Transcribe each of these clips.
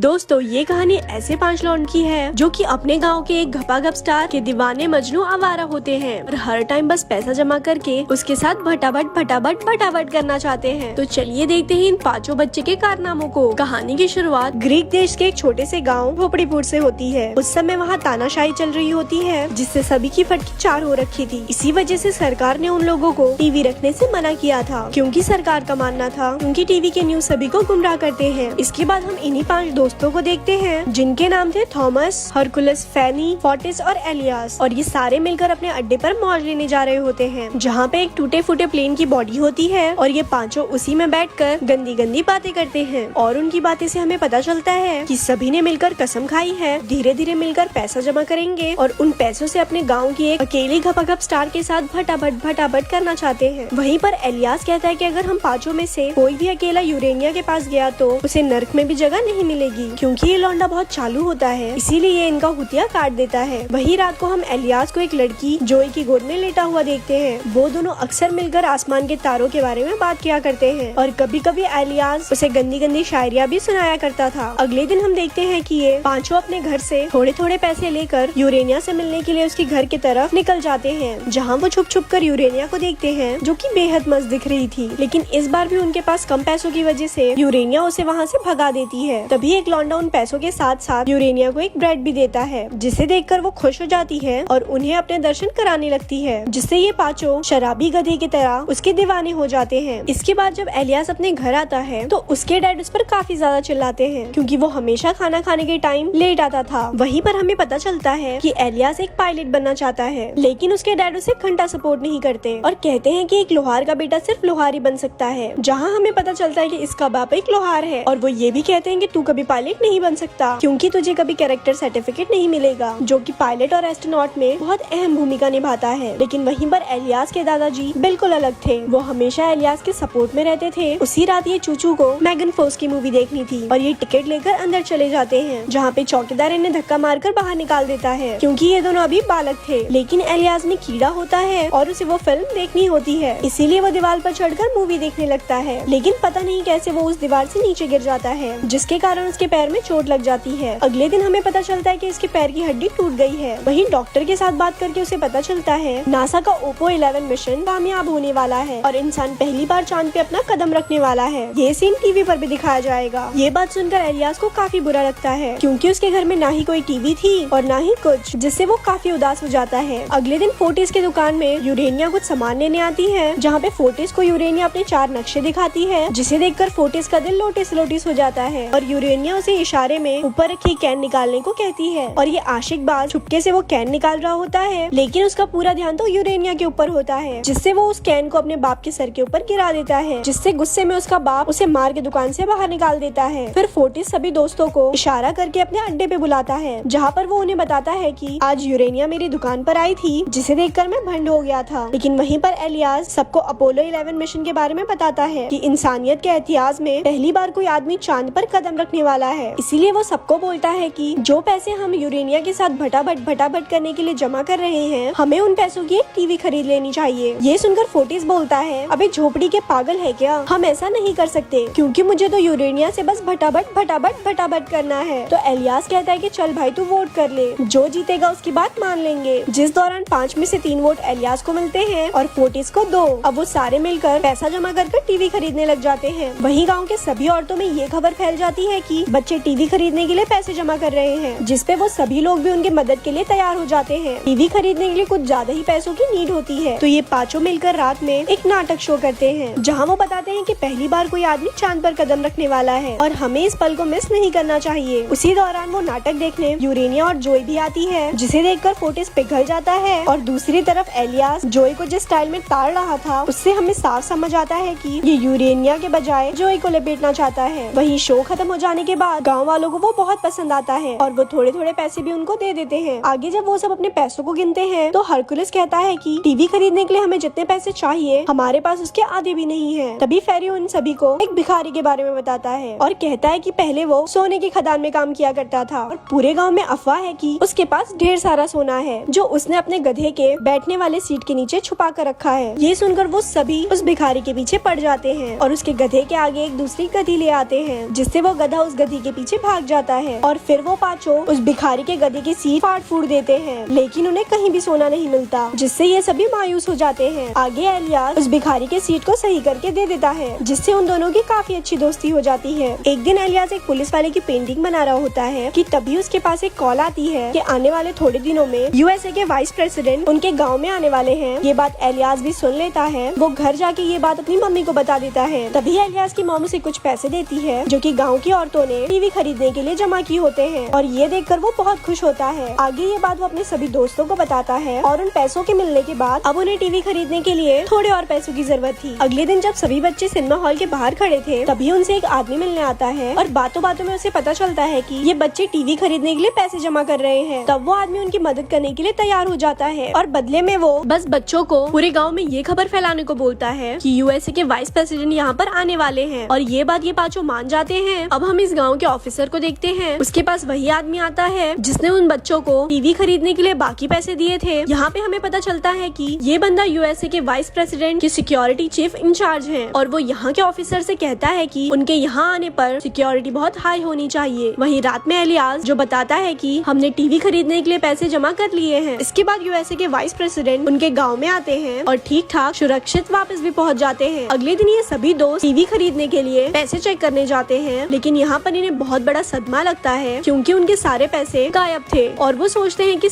दोस्तों ये कहानी ऐसे 5 लौंड की है जो कि अपने गांव के एक घपाघप स्टार के दीवाने मजनू आवारा होते हैं और हर टाइम बस पैसा जमा करके उसके साथ भटाभट करना चाहते हैं। तो चलिए देखते हैं इन 5 बच्चे के कारनामों को। कहानी की शुरुआत ग्रीक देश के एक छोटे से गाँव झोपड़ीपुर से होती है। उस समय वहाँ तानाशाही चल रही होती है जिससे सभी की फटकी 4 हो रखी थी। इसी वजह से सरकार ने उन लोगों को टीवी रखने से मना किया था, क्योंकि सरकार का मानना था उनकी टीवी के न्यूज सभी को गुमराह करते हैं। इसके बाद हम इन्हीं 5 दोस्तों को देखते हैं जिनके नाम थे थॉमस, हरकुलस, फैनी, फोर्टिस और एलियास। और ये सारे मिलकर अपने अड्डे पर मौज लेने जा रहे होते हैं, जहाँ पे एक टूटे फूटे प्लेन की बॉडी होती है और ये 5 उसी में बैठकर गंदी गंदी बातें करते हैं। और उनकी बातें से हमें पता चलता है कि सभी ने मिलकर कसम खाई है धीरे धीरे मिलकर पैसा जमा करेंगे और उन पैसों से अपने गाँव की एक अकेली घपाघप स्टार के साथ भटाभट करना चाहते हैं। वहीं पर एलियास कहता है कि अगर हम 5 में से कोई भी अकेला यूरेनिया के पास गया तो उसे नर्क में भी जगह नहीं मिलेगी, क्योंकि ये लौंडा बहुत चालू होता है, इसीलिए ये इनका हुतिया काट देता है। वही रात को हम एलियास को एक लड़की जोई की गोद में लेटा हुआ देखते हैं। वो दोनों अक्सर मिलकर आसमान के तारों के बारे में बात किया करते हैं और कभी कभी एलियास उसे गंदी गंदी शायरियाँ भी सुनाया करता था। अगले दिन हम देखते हैं कि ये 5 अपने घर से थोड़े थोड़े पैसे लेकर यूरेनिया से मिलने के लिए उसके घर की तरफ निकल जाते हैं, जहाँ वो छुप छुप कर यूरेनिया को देखते हैं जो कि बेहद मस्त दिख रही थी। लेकिन इस बार भी उनके पास कम पैसों की वजह से यूरेनिया उसे वहाँ से भगा देती है। तभी एक लौंडा उन पैसों के साथ साथ यूरेनिया को एक ब्रेड भी देता है, जिसे देखकर वो खुश हो जाती है और उन्हें अपने दर्शन कराने लगती है, जिससे ये 5 शराबी गधे की तरह उसके दीवाने हो जाते हैं। इसके बाद जब एलियास अपने घर आता है तो उसके डैड उस पर काफी ज्यादा चिल्लाते हैं, क्योंकि वो हमेशा खाना खाने के टाइम लेट आता था। वहीं पर हमें पता चलता है कि एलियास एक पायलट बनना चाहता है, लेकिन उसके डैड उसे घंटा सपोर्ट नहीं करते और कहते हैं कि एक लोहार का बेटा सिर्फ लोहार ही बन सकता है। जहाँ हमें पता चलता है कि इसका बाप एक लोहार है और वो ये भी कहते हैं कि तू कभी पायलट नहीं बन सकता, क्योंकि तुझे कभी कैरेक्टर सर्टिफिकेट नहीं मिलेगा, जो कि पायलट और एस्ट्रोनॉट में बहुत अहम भूमिका निभाता है। लेकिन वहीं पर एलियास के दादाजी बिल्कुल अलग थे। वो हमेशा एलियास के सपोर्ट में रहते थे। उसी रात ये चूचू को मैगन फोर्स की मूवी देखनी थी और ये टिकट लेकर अंदर चले जाते हैं, जहाँ पे चौकीदार इन्हें धक्का मारकर बाहर निकाल देता है, क्योंकि ये दोनों अभी बालक थे। लेकिन एलियास में कीड़ा होता है और उसे वो फिल्म देखनी होती है, इसीलिए वो दीवार पर चढ़कर मूवी देखने लगता है। लेकिन पता नहीं कैसे वो उस दीवार से नीचे गिर जाता है, जिसके कारण उसके पैर में चोट लग जाती है। अगले दिन हमें पता चलता है कि इसके पैर की हड्डी टूट गई है। वहीं डॉक्टर के साथ बात करके उसे पता चलता है नासा का ओपो 11 मिशन कामयाब होने वाला है और इंसान पहली बार चांद पे अपना कदम रखने वाला है। ये सीन टीवी पर भी दिखाया जाएगा। ये बात सुनकर एलियास को काफी बुरा लगता है, क्योंकि उसके घर में ना ही कोई टीवी थी और ना ही कुछ, जिससे वो काफी उदास हो जाता है। अगले दिन फोर्टिस के दुकान में यूरेनिया कुछ सामान लेने आती है, जहाँ पे फोर्टिस को यूरेनिया अपने 4 नक्शे दिखाती है, जिसे देखकर फोर्टिस का दिल लोटिस लोटिस हो जाता है और यूरेनिया उसे इशारे में ऊपर रखी कैन निकालने को कहती है। और ये आशिक बाज चुपके से वो कैन निकाल रहा होता है, लेकिन उसका पूरा ध्यान तो यूरेनिया के ऊपर होता है, जिससे वो उस कैन को अपने बाप के सर के ऊपर गिरा देता है, जिससे गुस्से में उसका बाप उसे मार के दुकान से बाहर निकाल देता है। फिर फोर्टिस सभी दोस्तों को इशारा करके अपने अड्डे पे बुलाता है, जहाँ पर वो उन्हें बताता है कि आज यूरेनिया मेरी दुकान पर आई थी, जिसे देखकर मैं भंड हो गया था। लेकिन वहीं पर एलियास सबको अपोलो 11 मिशन के बारे में बताता है कि इंसानियत के इतिहास में पहली बार कोई आदमी चांद पर कदम रखने वाला है। इसीलिए वो सबको बोलता है कि जो पैसे हम यूरेनिया के साथ भटाभट करने के लिए जमा कर रहे हैं, हमें उन पैसों की एक टीवी खरीद लेनी चाहिए। ये सुनकर फोर्टिस बोलता है, अबे झोपड़ी के पागल है क्या, हम ऐसा नहीं कर सकते, क्योंकि मुझे तो यूरेनिया से बस भटाभट करना है। तो एलियास कहता है कि चल भाई तू वोट कर ले, जो जीतेगा उसकी बात मान लेंगे। जिस दौरान 5 में से 3 वोट एलियास को मिलते हैं और फोर्टिस को 2। अब वो सारे मिलकर पैसा जमा कर टीवी खरीदने लग जाते हैं। वहीं गाँव के सभी औरतों में ये खबर फैल जाती है कि बच्चे टीवी खरीदने के लिए पैसे जमा कर रहे हैं, जिसपे वो सभी लोग भी उनके मदद के लिए तैयार हो जाते हैं। टीवी खरीदने के लिए कुछ ज्यादा ही पैसों की नीड होती है, तो ये 5 मिलकर रात में एक नाटक शो करते हैं, जहाँ वो बताते हैं कि पहली बार कोई आदमी चांद पर कदम रखने वाला है और हमें इस पल को मिस नहीं करना चाहिए। उसी दौरान वो नाटक देखने यूरेनिया और जोई भी आती है, जिसे देखकर फोर्टिस पिघल जाता है और दूसरी तरफ एलियास जोई को जिस स्टाइल में ताड़ रहा था, उससे हमें साफ समझ आता है कि ये यूरेनिया के बजाय जोई को लपेटना चाहता है। वहीं शो खत्म हो जाने के बाद गाँव वालों को वो बहुत पसंद आता है और वो थोड़े थोड़े पैसे भी उनको दे देते हैं। आगे जब वो सब अपने पैसों को गिनते हैं तो हरकुलस कहता है कि टीवी खरीदने के लिए हमें जितने पैसे चाहिए हमारे पास उसके आधे भी नहीं है। तभी फेरी उन सभी को एक भिखारी के बारे में बताता है और कहता है कि पहले वो सोने की खदान में काम किया करता था और पूरे गाँव में अफवाह है कि उसके पास ढेर सारा सोना है, जो उसने अपने गधे के बैठने वाले सीट के नीचे छुपा कर रखा है। ये सुनकर वो सभी उस भिखारी के पीछे पड़ जाते हैं और उसके गधे के आगे एक दूसरी गधी ले आते हैं, जिससे वो गधा उस गधी गधी के पीछे भाग जाता है और फिर वो पांचों उस भिखारी के गधे की सीट फाड़ फूड़ देते हैं, लेकिन उन्हें कहीं भी सोना नहीं मिलता, जिससे ये सभी मायूस हो जाते हैं। आगे एलियास उस भिखारी के सीट को सही करके दे देता है, जिससे उन दोनों की काफी अच्छी दोस्ती हो जाती है। एक दिन एलियास एक पुलिस वाले की पेंटिंग बना रहा होता है कि तभी उसके पास एक कॉल आती है कि आने वाले थोड़े दिनों में यूएसए के वाइस प्रेसिडेंट उनके गाँव में आने वाले हैं। ये बात एलियास भी सुन लेता है। वो घर जाके ये बात अपनी मम्मी को बता देता है। तभी एलियास की मॉम उसे कुछ पैसे देती है जो कि गांव की औरतों ने टीवी खरीदने के लिए जमा किए होते हैं, और ये देखकर वो बहुत खुश होता है। आगे ये बात वो अपने सभी दोस्तों को बताता है और उन पैसों के मिलने के बाद अब उन्हें टीवी खरीदने के लिए थोड़े और पैसों की जरूरत थी। अगले दिन जब सभी बच्चे सिनेमा हॉल के बाहर खड़े थे तभी उनसे एक आदमी मिलने आता है और बातों बातों में उसे पता चलता है कि ये बच्चे टीवी खरीदने के लिए पैसे जमा कर रहे हैं। तब वो आदमी उनकी मदद करने के लिए तैयार हो जाता है और बदले में वो बस बच्चों को पूरे गाँव में ये खबर फैलाने को बोलता है कि यूएसए के वाइस प्रेसिडेंट यहाँ पर आने वाले हैं, और ये बात ये पांचों मान जाते हैं। अब हम इस गांव के ऑफिसर को देखते हैं। उसके पास वही आदमी आता है जिसने उन बच्चों को टीवी खरीदने के लिए बाकी पैसे दिए थे। यहाँ पे हमें पता चलता है कि ये बंदा यूएसए के वाइस प्रेसिडेंट की सिक्योरिटी चीफ इंचार्ज है, और वो यहाँ के ऑफिसर से कहता है कि उनके यहाँ आने पर सिक्योरिटी बहुत हाई होनी चाहिए। वहीं रात में एलियास जो बताता है कि हमने टीवी खरीदने के लिए पैसे जमा कर लिए हैं। इसके बाद यूएसए के वाइस प्रेसिडेंट उनके गाँव में आते हैं और ठीक ठाक सुरक्षित वापस भी पहुँच जाते हैं। अगले दिन ये सभी दोस्त टीवी खरीदने के लिए पैसे चेक करने जाते हैं, लेकिन यहाँ पर इन्हें बहुत बड़ा सदमा लगता है क्योंकि उनके सारे पैसे गायब थे, और वो सोचते हैं कि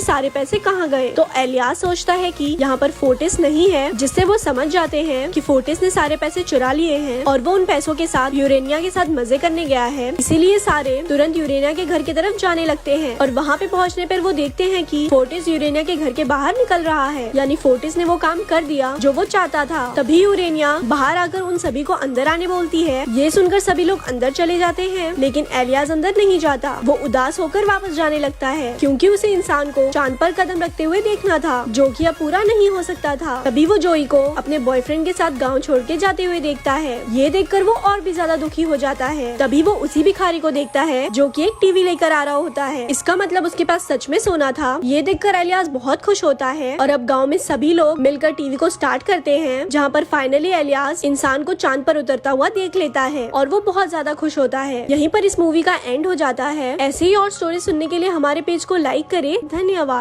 सारे पैसे कहाँ गए। तो एलियास सोचता है कि यहाँ पर फोर्टिस नहीं है, जिससे वो समझ जाते हैं कि फोर्टिस ने सारे पैसे चुरा लिए हैं और वो उन पैसों के साथ यूरेनिया के साथ मजे करने गया है। इसीलिए सारे तुरंत यूरेनिया के घर की तरफ जाने लगते हैं, और वहाँ पे पहुँचने पर वो देखते हैं कि फोर्टिस यूरेनिया के घर के बाहर निकल रहा है, यानी फोर्टिस ने वो काम कर दिया जो वो चाहता था। तभी यूरेनिया बाहर आकर उन सभी को अंदर आने बोलती है। ये सुनकर सभी लोग अंदर चले जाते हैं, लेकिन एलियास अंदर नहीं जाता। वो उदास होकर वापस जाने लगता है क्योंकि उसे इंसान को चांद पर कदम रखते हुए देखना था, जो कि अब पूरा नहीं हो सकता था। तभी वो जोई को अपने बॉयफ्रेंड के साथ गांव छोड़ के जाते हुए देखता है। ये देखकर वो और भी ज्यादा दुखी हो जाता है। तभी वो उसी भिखारी को देखता है जो कि एक टीवी लेकर आ रहा होता है। इसका मतलब उसके पास सच में सोना था। ये देखकर एलियास बहुत खुश होता है, और अब गाँव में सभी लोग मिलकर टीवी को स्टार्ट करते हैं, जहाँ पर फाइनली एलियास इंसान को चांद पर उतरता हुआ देख लेता है और वो बहुत ज्यादा खुश होता है। यहीं पर इस मूवी का एंड हो जाता है। ऐसे ही और स्टोरी सुनने के लिए हमारे पेज को लाइक करें। धन्यवाद।